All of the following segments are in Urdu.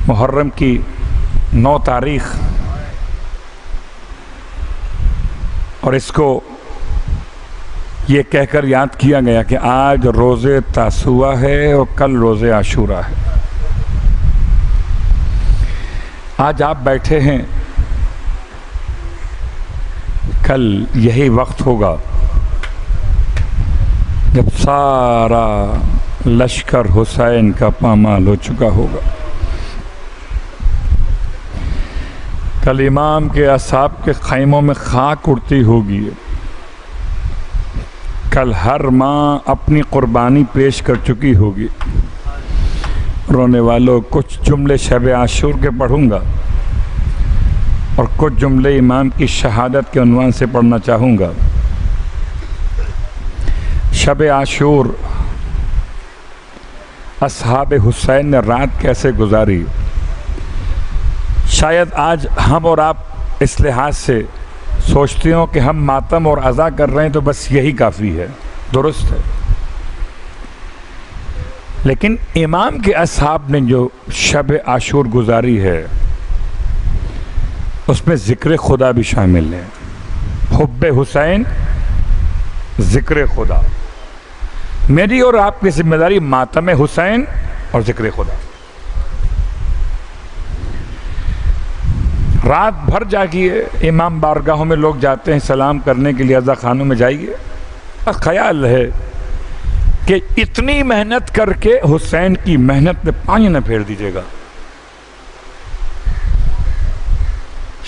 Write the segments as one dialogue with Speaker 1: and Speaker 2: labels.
Speaker 1: محرم کی 9 تاریخ، اور اس کو یہ کہہ کر یاد کیا گیا کہ آج روز تاسوعا ہے اور کل روز عاشورہ ہے۔ آج آپ بیٹھے ہیں، کل یہی وقت ہوگا جب سارا لشکر حسین کا پامال ہو چکا ہوگا۔ کل امام کے اصحاب کے خیموں میں خاک اڑتی ہوگی۔ کل ہر ماں اپنی قربانی پیش کر چکی ہوگی۔ رونے والوں، کچھ جملے شب عاشور کے پڑھوں گا اور کچھ جملے امام کی شہادت کے عنوان سے پڑھنا چاہوں گا۔ شب عاشور اصحاب حسین نے رات کیسے گزاری؟ شاید آج ہم اور آپ اس لحاظ سے سوچتے ہوں کہ ہم ماتم اور عزا کر رہے ہیں تو بس یہی کافی ہے، درست ہے، لیکن امام کے اصحاب نے جو شب عاشور گزاری ہے اس میں ذکر خدا بھی شامل ہے۔ حب حسین، ذکر خدا۔ میری اور آپ کی ذمہ داری ماتم حسین اور ذکر خدا۔ رات بھر جاگیے، امام بارگاہوں میں لوگ جاتے ہیں سلام کرنے کے لیے، عزا خانوں میں جائیے، خیال ہے کہ اتنی محنت کر کے حسین کی محنت میں پانی نہ پھیر دیجیے گا۔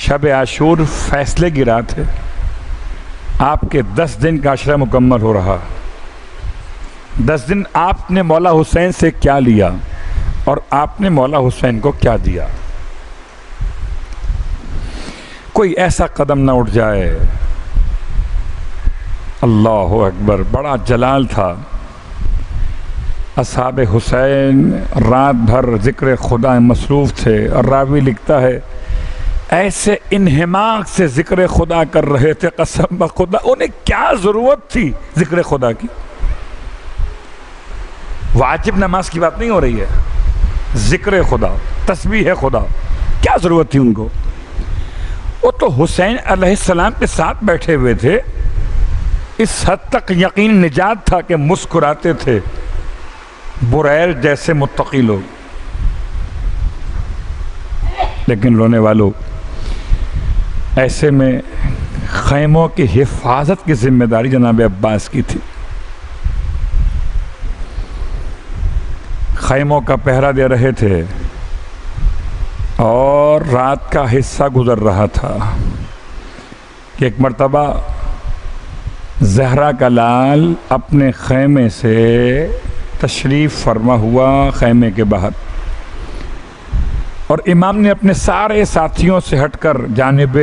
Speaker 1: شب عاشور فیصلے کی رات ہے۔ آپ کے 10 دن کا عشرہ مکمل ہو رہا۔ 10 دن آپ نے مولا حسین سے کیا لیا اور آپ نے مولا حسین کو کیا دیا؟ کوئی ایسا قدم نہ اٹھ جائے۔ اللہ اکبر، بڑا جلال تھا۔ اصحاب حسین رات بھر ذکر خدا مصروف تھے، اور راوی لکھتا ہے ایسے انہماک سے ذکر خدا کر رہے تھے، قسم بخدا انہیں کیا ضرورت تھی ذکر خدا کی؟ واجب نماز کی بات نہیں ہو رہی ہے، ذکر خدا، تسبیح خدا، کیا ضرورت تھی ان کو؟ وہ تو حسین علیہ السلام کے ساتھ بیٹھے ہوئے تھے، اس حد تک یقین نجات تھا کہ مسکراتے تھے بریر جیسے متقی لوگ۔ لیکن رونے والوں، ایسے میں خیموں کی حفاظت کی ذمہ داری جناب عباس کی تھی۔ خیموں کا پہرا دے رہے تھے اور رات کا حصہ گزر رہا تھا کہ ایک مرتبہ زہرا کا لال اپنے خیمے سے تشریف فرما ہوا خیمے کے باہر، اور امام نے اپنے سارے ساتھیوں سے ہٹ کر جانب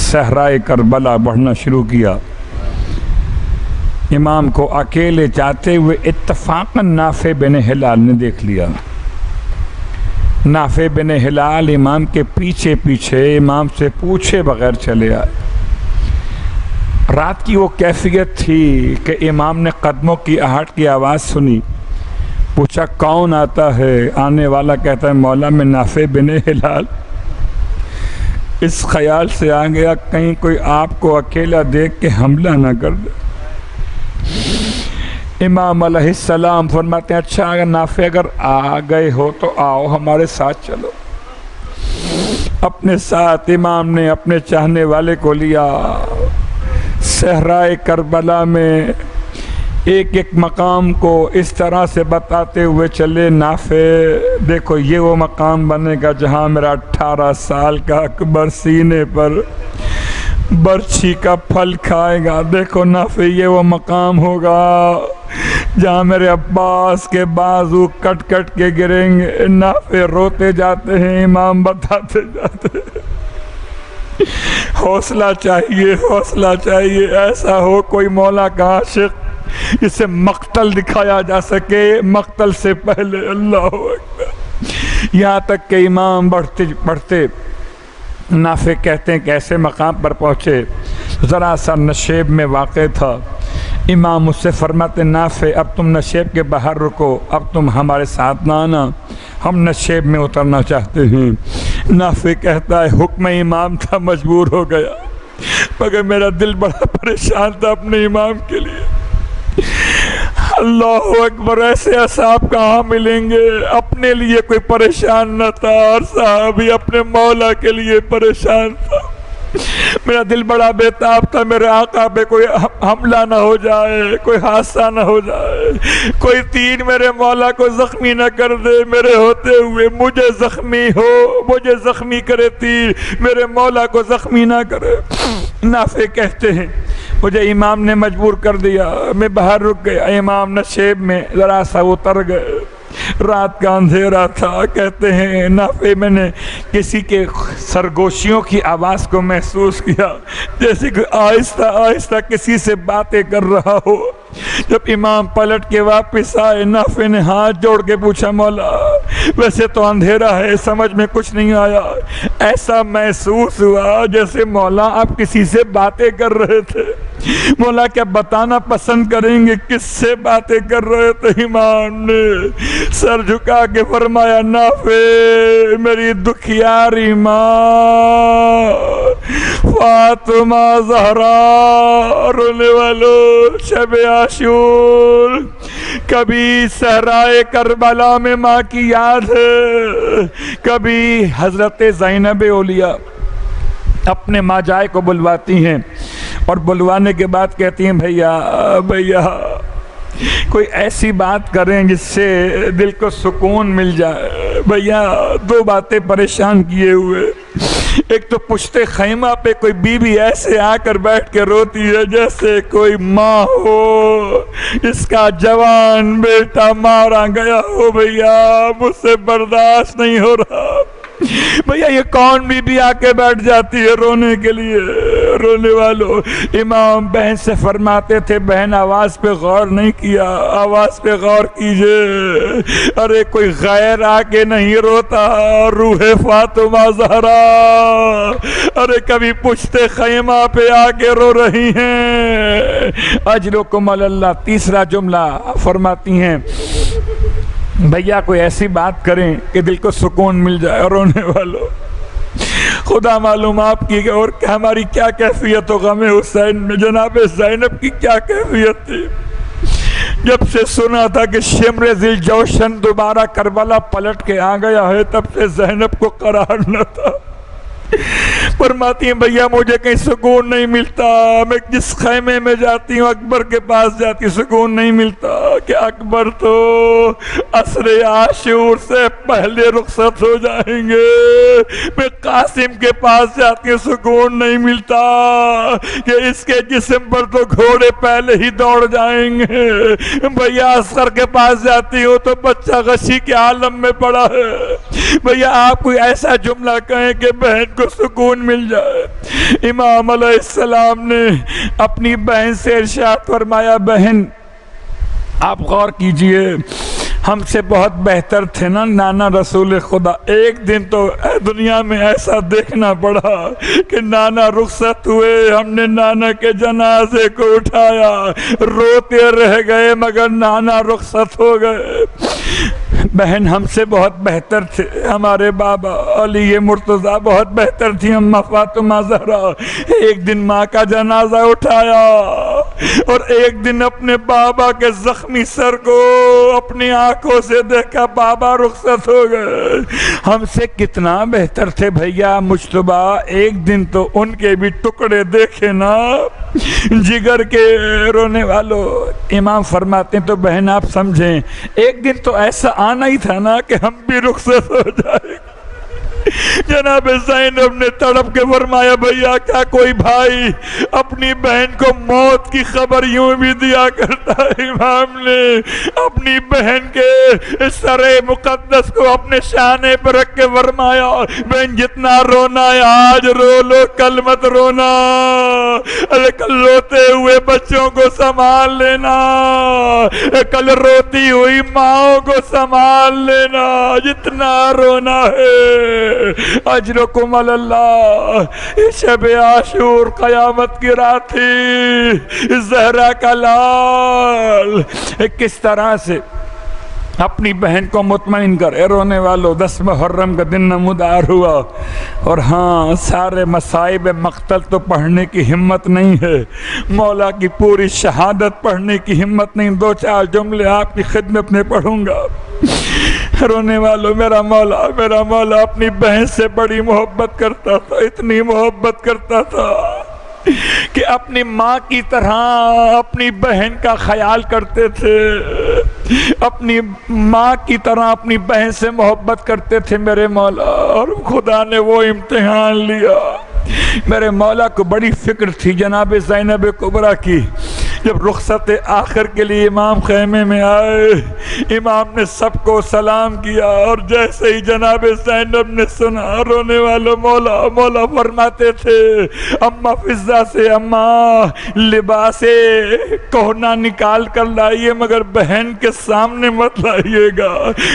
Speaker 1: صحرائے کربلا بڑھنا شروع کیا۔ امام کو اکیلے جاتے ہوئے اتفاقاً نافع بن ہلال نے دیکھ لیا۔ نافع بن ہلال امام کے پیچھے پیچھے امام سے پوچھے بغیر چلے آئے۔ رات کی وہ کیفیت تھی کہ امام نے قدموں کی آہٹ کی آواز سنی، پوچھا کون آتا ہے؟ آنے والا کہتا ہے مولا میں نافع بن ہلال۔ اس خیال سے آ گیا کہیں کوئی آپ کو اکیلا دیکھ کے حملہ نہ کر دے۔ امام علیہ السلام فرماتے ہیں اچھا اگر نافع اگر آ گئے ہو تو آؤ ہمارے ساتھ چلو۔ اپنے ساتھ امام نے اپنے چاہنے والے کو لیا۔ صحرائے کربلا میں ایک ایک مقام کو اس طرح سے بتاتے ہوئے چلے، نافع دیکھو یہ وہ مقام بنے گا جہاں میرا 18 سال کا اکبر سینے پر برچھی کا پھل کھائے گا۔ دیکھو نافع یہ وہ مقام ہوگا جہاں میرے عباس کے بازو کٹ کٹ کے گریں گے۔ نافع روتے جاتے ہیں، امام بتاتے جاتے ہیں۔ حوصلہ چاہیے، حوصلہ چاہیے، ایسا ہو کوئی مولا کا عاشق جسے مقتل دکھایا جا سکے مقتل سے پہلے۔ اللہ اکبر۔ یہاں تک کہ امام بڑھتے بڑھتے نافع کہتے ہیں کہ ایسے مقام پر پہنچے ذرا سا نشیب میں واقع تھا، امام مجھ سے فرماتے نافع اب تم نشیب کے باہر رکو، اب تم ہمارے ساتھ نہ آنا، ہم نشیب میں اترنا چاہتے ہیں۔ نافع کہتا ہے حکم امام تھا، مجبور ہو گیا، مگر میرا دل بڑا پریشان تھا اپنے امام کے لیے۔ اللہ اکبر، ایسے اصحاب کہاں ملیں گے؟ اپنے لیے کوئی پریشان نہ تھا اور صحابی اپنے مولا کے لیے پریشان تھا۔ میرا دل بڑا بےتاب تھا، میرے آقا پہ کوئی حملہ نہ ہو جائے، کوئی حادثہ نہ ہو جائے، کوئی تیر میرے مولا کو زخمی نہ کر دے، میرے ہوتے ہوئے مجھے زخمی ہو، مجھے زخمی کرے تیر، میرے مولا کو زخمی نہ کرے۔ نافع کہتے ہیں مجھے امام نے مجبور کر دیا، میں باہر رک گیا، امام نشیب میں ذرا سا اتر گئے، رات کا اندھیرا تھا۔ کہتے ہیں نافع میں نے کسی کے سرگوشیوں کی آواز کو محسوس کیا، جیسے کہ آہستہ آہستہ کسی سے باتیں کر رہا ہو۔ جب امام پلٹ کے واپس آئے، نافع نے ہاتھ جوڑ کے پوچھا مولا ویسے تو اندھیرا ہے، سمجھ میں کچھ نہیں آیا، ایسا محسوس ہوا جیسے مولا آپ کسی سے باتیں کر رہے تھے، مولا کیا بتانا پسند کریں گے کس سے باتیں کر رہے تھے؟ امام نے سر جھکا کے فرمایا نافع میری دکھیاری ماں فاطمہ زہرا، رونے والوں شب عاشور، کبھی صحرائے کربلا میں ماں کی یاد ہے، کبھی حضرت زینب اولیاء اپنے ماں جائے کو بلواتی ہیں اور بلوانے کے بعد کہتی ہیں بھیا کوئی ایسی بات کریں جس سے دل کو سکون مل جائے۔ بھیا دو باتیں پریشان کیے ہوئے، ایک تو پشتے خیمہ پہ کوئی بیوی ایسے آ کر بیٹھ کے روتی ہے جیسے کوئی ماں ہو اس کا جوان بیٹا مارا گیا ہو، بھیا مجھ سے برداشت نہیں ہو رہا۔ بھیا یہ کون بیوی آ کے بیٹھ جاتی ہے رونے کے لیے؟ رونے والوں امام بہن سے فرماتے تھے بہن آواز پہ غور نہیں کیا، آواز پہ غور کیجئے، ارے کوئی غیر آ کے نہیں روتا، روح فاطمہ زہرا ارے کبھی پشتے خیمہ پہ آ کے رو رہی ہیں۔ اجرکم اللہ۔ تیسرا جملہ فرماتی ہیں بھیا کوئی ایسی بات کریں کہ دل کو سکون مل جائے۔ رونے والوں خدا معلوم آپ کی اور ہماری کیا کیفیت ہو غم حسین میں، جناب زینب کی کیا کیفیت تھی جب سے سنا تھا کہ شمر ذی الجوشن دوبارہ کربلا پلٹ کے آ گیا ہے، تب سے زینب کو قرار نہ تھا۔ فرماتی ہیں بھیا مجھے کہیں سکون نہیں ملتا، میں جس خیمے میں جاتی ہوں اکبر کے پاس جاتی سکون نہیں ملتا کہ اکبر تو عصر عاشور سے پہلے رخصت ہو جائیں گے، میں قاسم کے پاس جاتی ہوں سکون نہیں ملتا کہ اس کے جسم پر تو گھوڑے پہلے ہی دوڑ جائیں گے، بھیا اصغر کے پاس جاتی ہوں تو بچہ غشی کے عالم میں پڑا ہے۔ بھیا آپ کوئی ایسا جملہ کہیں کہ بہن کو سکون مل جائے۔ امام علیہ السلام نے اپنی بہن سے ارشاد فرمایا بہن آپ غور کیجئے، ہم سے بہت بہتر تھے نا نانا رسول خدا، ایک دن تو دنیا میں ایسا دیکھنا پڑا کہ نانا رخصت ہوئے، ہم نے نانا کے جنازے کو اٹھایا، روتے رہ گئے مگر نانا رخصت ہو گئے۔ بہن ہم سے بہت بہتر تھے، ہمارے بابا علی مرتضیٰ بہت بہتر تھی، اماں فاطمہ زہرا، ایک دن ماں کا جنازہ اٹھایا اور ایک دن اپنے بابا کے زخمی سر کو اپنی آنکھوں سے دیکھا، بابا رخصت ہو گئے۔ ہم سے کتنا بہتر تھے بھیا مجتبیٰ، ایک دن تو ان کے بھی ٹکڑے دیکھے نا جگر کے۔ رونے والوں امام فرماتے ہیں تو بہن آپ سمجھیں ایک دن تو ایسا آنا ہی تھا نا کہ ہم بھی رخصت ہو جائے۔ جناب زینب نے تڑپ کے فرمایا بھیا کیا کوئی بھائی اپنی بہن کو موت کی خبر یوں بھی دیا کرتا ہے؟ امام نے اپنی بہن کے سر مقدس کو اپنے شانے پر رکھ کے فرمایا بہن جتنا رونا ہے آج رو لو، کل مت رونا، ارے کل روتے ہوئے بچوں کو سنبھال لینا، کل روتی ہوئی ماں کو سنبھال لینا، جتنا رونا ہے اجرکم علی اللہ. شب عاشور قیامت کی رات تھی. زہرا کا لال کس طرح سے اپنی بہن کو مطمئن کر. اے رونے والو، 10 محرم کا دن نمودار ہوا، اور ہاں سارے مصائب مقتل تو پڑھنے کی ہمت نہیں ہے، مولا کی پوری شہادت پڑھنے کی ہمت نہیں. 2-4 جملے آپ کی خدمت میں پڑھوں گا. رونے والو، میرا مولا اپنی بہن سے بڑی محبت کرتا تھا، اتنی محبت کرتا تھا کہ اپنی ماں کی طرح اپنی بہن کا خیال کرتے تھے، اپنی ماں کی طرح اپنی بہن سے محبت کرتے تھے میرے مولا. اور خدا نے وہ امتحان لیا. میرے مولا کو بڑی فکر تھی جناب زینب کبریٰ کی. جب رخصت آخر کے لیے امام خیمے میں آئے، امام نے سب کو سلام کیا، اور جیسے ہی جناب زینب نے سنا، رونے والوں مولا فرماتے تھے اماں فضہ سے، اماں لباس کہنا نکال کر لائیے مگر بہن کے سامنے مت لائیے گا،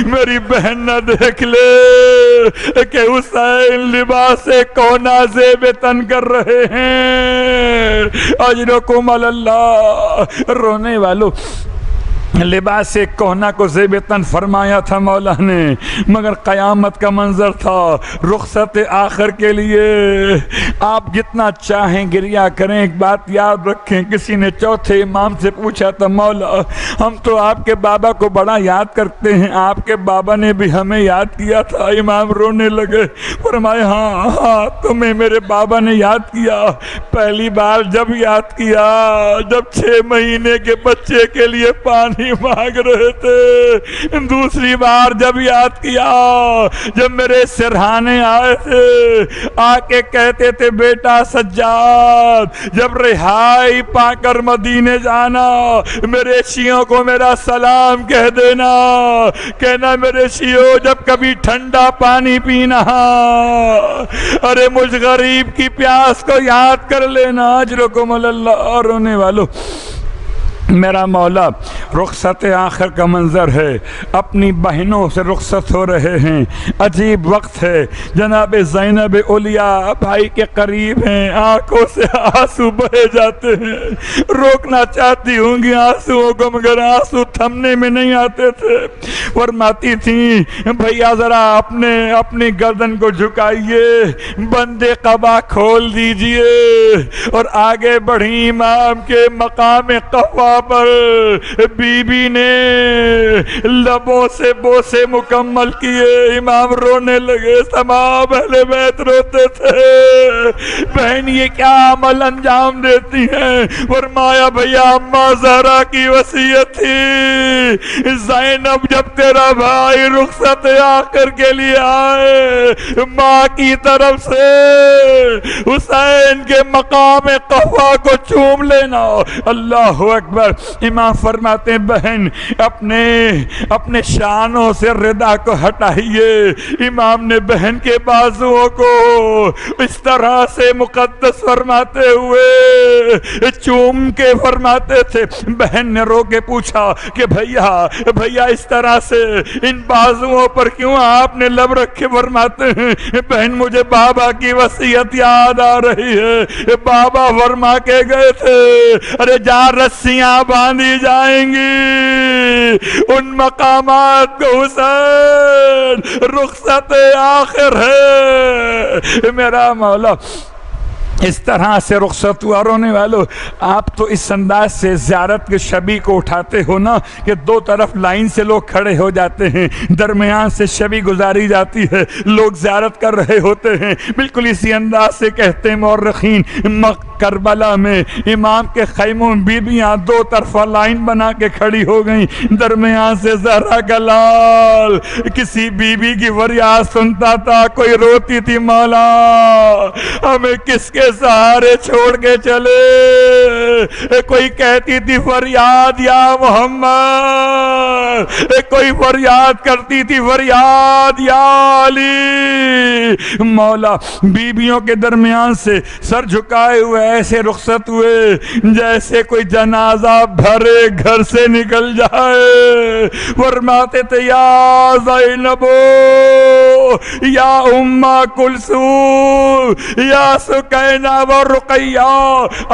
Speaker 1: میری بہن نہ دیکھ لے کہ حسین لباس کہنا زیب تن کر رہے ہیں. اجرکم علی اللہ. رونے والو، لباس کہنا کو زیب تن فرمایا تھا مولا نے، مگر قیامت کا منظر تھا. رخصت آخر کے لیے آپ جتنا چاہیں گریا کریں، ایک بات یاد رکھیں. کسی نے چوتھے امام سے پوچھا تھا مولا ہم تو آپ کے بابا کو بڑا یاد کرتے ہیں، آپ کے بابا نے بھی ہمیں یاد کیا تھا. امام رونے لگے، فرمایا ہاں تمہیں میرے بابا نے یاد کیا. پہلی بار جب یاد کیا جب 6 مہینے کے بچے کے لیے پانی مانگ رہے تھے، دوسری بار جب یاد کیا جب میرے سرہانے آئے تھے، آ کے کہتے تھے بیٹا سجاد جب رہائی پا کر مدینے جانا میرے شیعوں کو میرا سلام کہہ دینا، کہنا میرے شیعوں جب کبھی ٹھنڈا پانی پینا ارے مجھ غریب کی پیاس کو یاد کر لینا. اجرکم علی اللہ. رونے والو، میرا مولا رخصت آخر کا منظر ہے، اپنی بہنوں سے رخصت ہو رہے ہیں. عجیب وقت ہے. جناب زینب اولیاء بھائی کے قریب ہیں، آنکھوں سے آنسو بہے جاتے ہیں، روکنا چاہتی ہوں گی آنسوؤں کو مگر آنسو تھمنے میں نہیں آتے تھے. فرماتی تھیں بھیا ذرا اپنی گردن کو جھکائیے، بندے قبا کھول دیجئے، اور آگے بڑھی امام کے مقام قفا پر بی بی نے لبوں سے بوسے مکمل کیے. امام رونے لگے، تمام اہل بیت روتے تھے، بہن یہ کیا عمل انجام دیتی ہیں. فرمایا بھیا اماں زہرا کی وصیت تھی، زینب جب تیرا بھائی رخصت آخر کے لیے آئے ماں کی طرف سے حسین کے مقام قفا کو چوم لینا. اللہ اکبر. امام فرماتے ہیں بہن اپنے شانوں سے ردا کو ہٹائیے. امام نے بہن کے بازوؤں کو اس طرح سے مقدس فرماتے ہوئے چوم کے فرماتے تھے. بہن نے رو کے پوچھا کہ بھیا اس طرح سے ان بازوؤں پر کیوں آپ نے لب رکھے. فرماتے ہیں بہن مجھے بابا کی وصیت یاد آ رہی ہے، بابا فرما کے گئے تھے ارے جہاں رسیاں باندھی جائیں گی ان مقامات کو حسین رخصت آخر ہے. میرا مولا اس طرح سے رخصت ہوا. رونے والو، آپ تو اس انداز سے زیارت کے شبی کو اٹھاتے ہو نا کہ 2 طرف لائن سے لوگ کھڑے ہو جاتے ہیں، درمیان سے شبی گزاری جاتی ہے، لوگ زیارت کر رہے ہوتے ہیں. بالکل اسی انداز سے کہتے ہیں مورخین کربلا میں امام کے خیموں میں بیبیاں 2 طرفہ لائن بنا کے کھڑی ہو گئیں، درمیان سے زہرا کا لال کسی بیوی کی فریاد سنتا تھا، کوئی روتی تھی مولا ہمیں کس کے سہارے چھوڑ کے چلے، کوئی کہتی تھی فریاد یا محمد، کوئی فریاد کرتی تھی فریاد یا علی. مولا بیبیوں کے درمیان سے سر جھکائے ہوئے ایسے رخصت ہوئے جیسے کوئی جنازہ بھرے گھر سے نکل جائے. فرماتے تھے یا زینب یا اما کلثوم یا سکینہ و رقیہ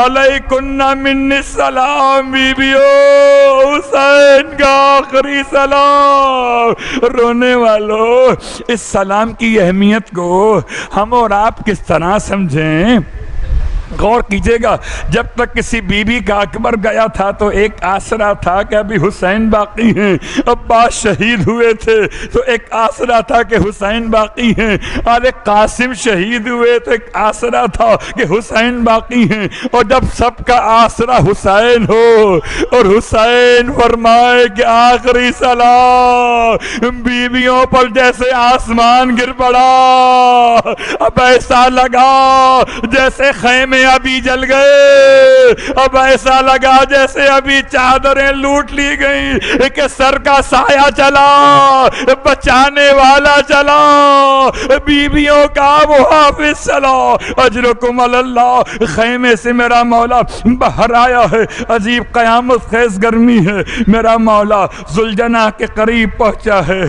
Speaker 1: علیکن من السلام، بیبیو حسین کا آخری سلام۔ رونے والوں، اس سلام کی اہمیت کو ہم اور آپ کس طرح سمجھیں؟ غور کیجئے گا، جب تک کسی بی بی کا اکبر گیا تھا تو ایک آسرا تھا کہ ابھی حسین باقی ہیں، عباس شہید ہوئے تھے تو ایک آسرا تھا کہ حسین باقی ہیں، آل قاسم شہید ہوئے تو ایک آسرا تھا کہ حسین باقی ہیں، اور جب سب کا آسرا حسین ہو اور حسین فرمائے کہ آخری سلام، بیویوں پر جیسے آسمان گر پڑا، اب ایسا لگا جیسے خیمے ابھی جل گئے، اب ایسا لگا جیسے ابھی چادریں لوٹ لی گئیں کہ سر کا سایہ چلا، بچانے والا چلا، بیویوں کا محافظ چلا، اجرکم اللہ۔ خیمے سے میرا مولا باہر آیا ہے، عجیب قیامت خیز گرمی ہے، میرا مولا ذوالجناح کے قریب پہنچا ہے۔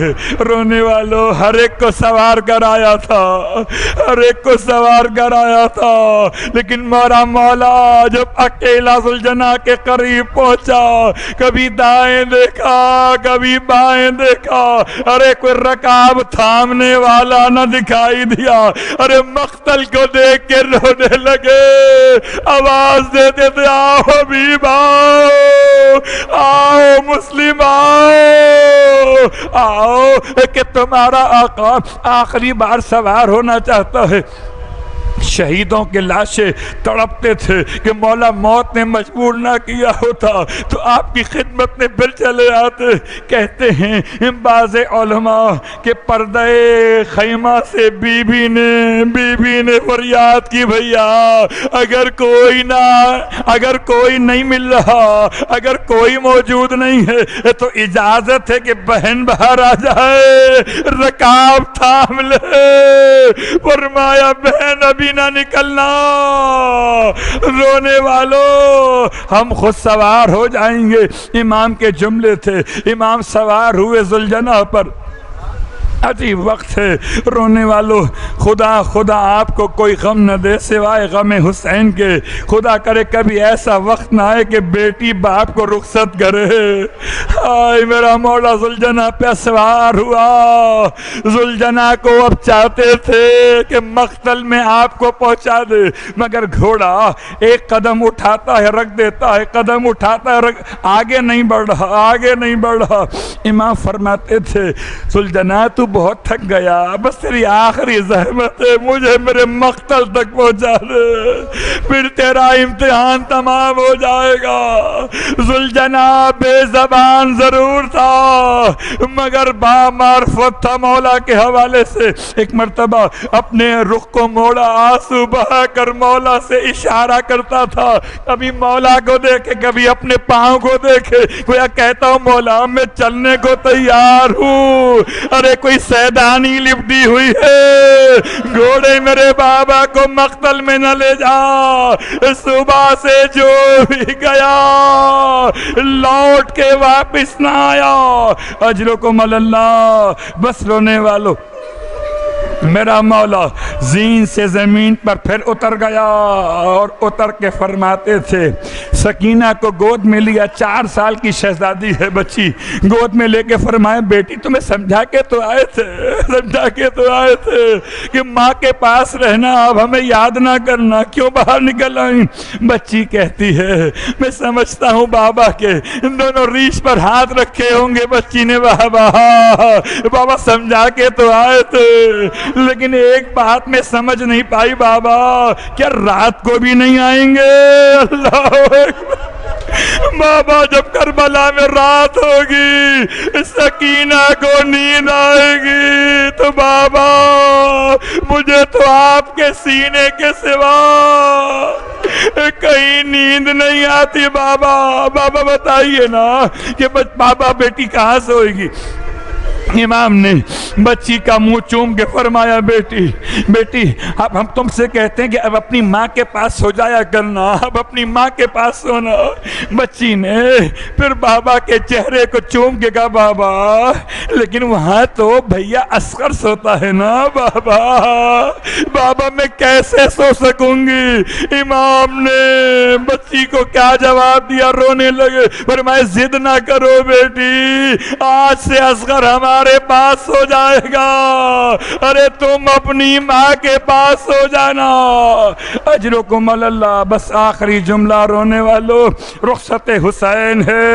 Speaker 1: رونے والوں، ہر ایک کو سوار کر آیا تھا، ہر ایک کو سوار کر آیا تھا، لیکن میرا مولا جب اکیلا ذوالجناح کے قریب پہنچا، کبھی دائیں دیکھا کبھی بائیں دیکھا، ارے کوئی رکاب تھامنے والا نہ دکھائی دیا، ارے مقتل کو دیکھ کے رونے لگے، آواز دیتے تھے آؤ حبیب آؤ، آؤ مسلم آؤ، آؤ کہ تمہارا آقا آخری بار سوار ہونا چاہتا ہے۔ شہیدوں کے لاشیں تڑپتے تھے کہ مولا موت نے مجبور نہ کیا ہوتا تو آپ کی خدمت میں پھر چلے آتے۔ کہتے ہیں بعض علماء کہ پردہ خیمہ سے بی بی نے فریاد کی، بھیا اگر کوئی نہیں مل رہا، اگر کوئی موجود نہیں ہے تو اجازت ہے کہ بہن باہر آ جائے، رکاب تھام لے۔ فرمایا بہن ابھی نہ نکلنا، رونے والوں ہم خود سوار ہو جائیں گے۔ امام کے جملے تھے، امام سوار ہوئے ذوالجناح پر۔ عجیب وقت ہے رونے والوں، خدا آپ کو کوئی غم نہ دے سوائے غم حسین کے۔ خدا کرے کبھی ایسا وقت نہ آئے کہ بیٹی باپ کو رخصت کرے۔ آئے میرا مولا ذوالجناح پہ سوار ہوا، ذوالجناح کو اب چاہتے تھے کہ مقتل میں آپ کو پہنچا دے، مگر گھوڑا ایک قدم اٹھاتا ہے رکھ دیتا ہے، قدم اٹھاتا ہے آگے نہیں بڑھ رہا۔ امام فرماتے تھے ذوالجناح تو بہت تھک گیا، بس تیری آخری زحمت ہے، مجھے میرے مقتل تک پہنچا دے، پھر تیرا امتحان تمام ہو جائے گا۔ ذوالجناح بے زبان ضرور تھا مگر با معرفت تھا مولا کے حوالے سے۔ ایک مرتبہ اپنے رخ کو موڑا، آنسو بہا کر مولا سے اشارہ کرتا تھا، کبھی مولا کو دیکھے کبھی اپنے پاؤں کو دیکھے، گویا کہتا ہوں مولا میں چلنے کو تیار ہوں، ارے کوئی سیدانی لپٹی ہوئی ہے، گھوڑے میرے بابا کو مقتل میں نہ لے جا، صبح سے جو بھی گیا لوٹ کے واپس نہ آیا، اجرکم اللہ۔ بس رونے والو، میرا مولا زین سے زمین پر پھر اتر گیا اور اتر کے فرماتے تھے، سکینہ کو گود میں لیا، 4 سال کی شہزادی ہے بچی، گود میں لے کے فرمائے بیٹی تمہیں سمجھا کے تو آئے تھے کہ ماں کے پاس رہنا، اب ہمیں یاد نہ کرنا، کیوں باہر نکل آئیں؟ بچی کہتی ہے میں سمجھتا ہوں بابا کے دونوں ریش پر ہاتھ رکھے ہوں گے۔ بچی نے بابا سمجھا کے تو آئے تھے، لیکن ایک بات میں سمجھ نہیں پائی بابا، کیا رات کو بھی نہیں آئیں گے؟ اللہ اکبر۔ بابا جب کربلا میں رات ہوگی، سکینہ کو نیند آئے گی تو بابا مجھے تو آپ کے سینے کے سوا کہیں نیند نہیں آتی بابا۔ بابا بتائیے نا کہ بابا بیٹی کہاں سوئے گی؟ امام نے بچی کا منہ چوم کے فرمایا بیٹی بیٹی اب ہم تم سے کہتے ہیں کہ اب اپنی ماں کے پاس سو جایا کرنا، اب اپنی ماں کے پاس سونا۔ بچی نے پھر بابا کے چہرے کو چوم کے کہا بابا لیکن وہاں تو بھیا اصغر سوتا ہے نا بابا، بابا میں کیسے سو سکوں گی؟ امام نے بچی کو کیا جواب دیا؟ رونے لگے، فرمایا ضد نہ کرو بیٹی، آج سے اصغر ہمارے پاس سو جائے گا، ارے تم اپنی ماں کے پاس سو جانا۔ اجرکم اللہ۔ بس آخری جملہ رونے والوں، رخصت حسین ہے۔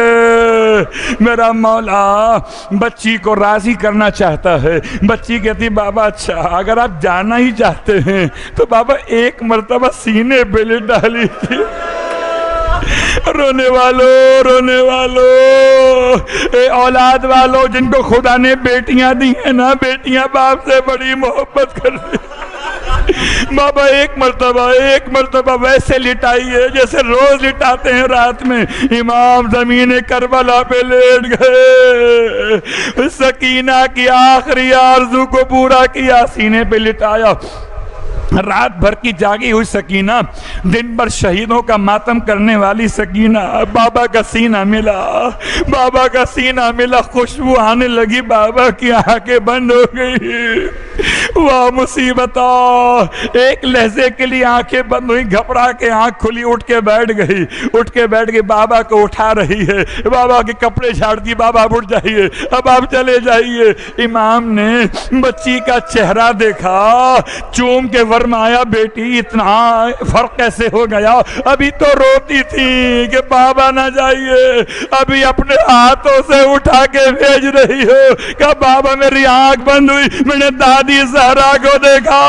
Speaker 1: میرا مولا بچی کو راضی کرنا چاہتا ہے۔ بچی کہتی بابا اچھا اگر آپ جانا ہی چاہتے ہیں تو بابا ایک مرتبہ سینے پہ لے ڈالی تھی۔ رونے والو اے اولاد والو جن کو خدا نے بیٹیاں دی ہیں نا، بیٹیاں باپ سے بڑی محبت کرتی، بابا ایک مرتبہ ویسے لٹائیے جیسے روز لٹاتے ہیں رات میں۔ امام زمین کربلا پہ لیٹ گئے، سکینہ کی آخری آرزو کو پورا کیا، سینے پہ لٹایا۔ رات بھر کی جاگی ہوئی سکینہ، دن بھر شہیدوں کا ماتم کرنے والی سکینہ، بابا کا سینہ ملا، خوشبو آنے لگی، بابا کی آنکھیں بند ہو گئی۔ واہ مصیبت، ایک لہجے کے لیے آنکھیں بند ہوئی، گھبرا کے آنکھ کھلی، اٹھ کے بیٹھ گئی، بابا کو اٹھا رہی ہے، بابا کے کپڑے جھاڑتی، بابا اب اٹھ جائیے، اب آپ چلے جائیے۔ امام نے بچی کا چہرہ دیکھا، چوم کے فرمایا بیٹی اتنا فرق کیسے ہو گیا؟ ابھی تو روتی تھی کہ بابا نہ جائیے، ابھی اپنے ہاتھوں سے اٹھا کے بھیج رہی ہو کہ بابا میری آنکھ بند ہوئی، میں نے دادی زہرا کو دیکھا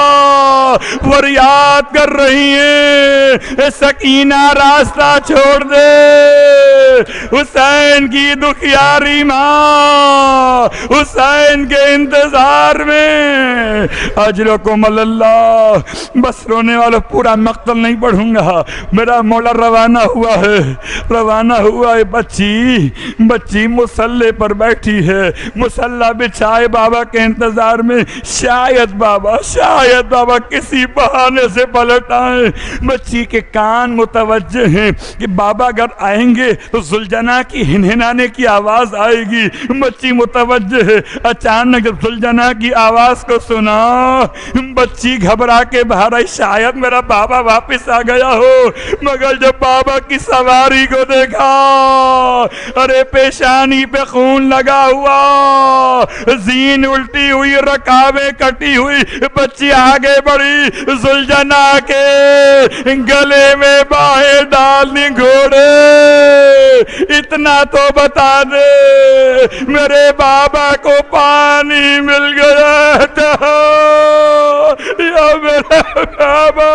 Speaker 1: فریاد کر رہی ہیں سکینہ راستہ چھوڑ دے، حسین کی دکھیاری ماں حسین کے انتظار میں۔ اجرکم اللہ۔ بس رونے والا پورا مقتل نہیں پڑھوں گا، میرا مولا روانہ ہوا ہے۔ بچی مصلی پر بیٹھی ہے، مصلی بچھائے بابا کے انتظار میں، شاید بابا کسی بہانے سے پلٹ آئیں۔ بچی کے کان متوجہ ہیں کہ بابا اگر آئیں گے تو زلجنا کی ہنہنانے کی آواز آئے گی، بچی متوجہ ہے۔ اچانک جب زلجنا کی آواز کو سنا، بچی گھبرا کے باہر آئی، شاید میرا بابا واپس آ گیا ہو، مگر جب بابا کی سواری کو دیکھا، ارے پیشانی پہ خون لگا ہوا، زین الٹی ہوئی، رکابیں کٹی ہوئی، بچی آگے بڑھی، زلجنا کے گلے میں باہیں ڈالنی، گھوڑے اتنا تو بتا دے میرے بابا کو پانی مل گیا تھا یا میرا بابا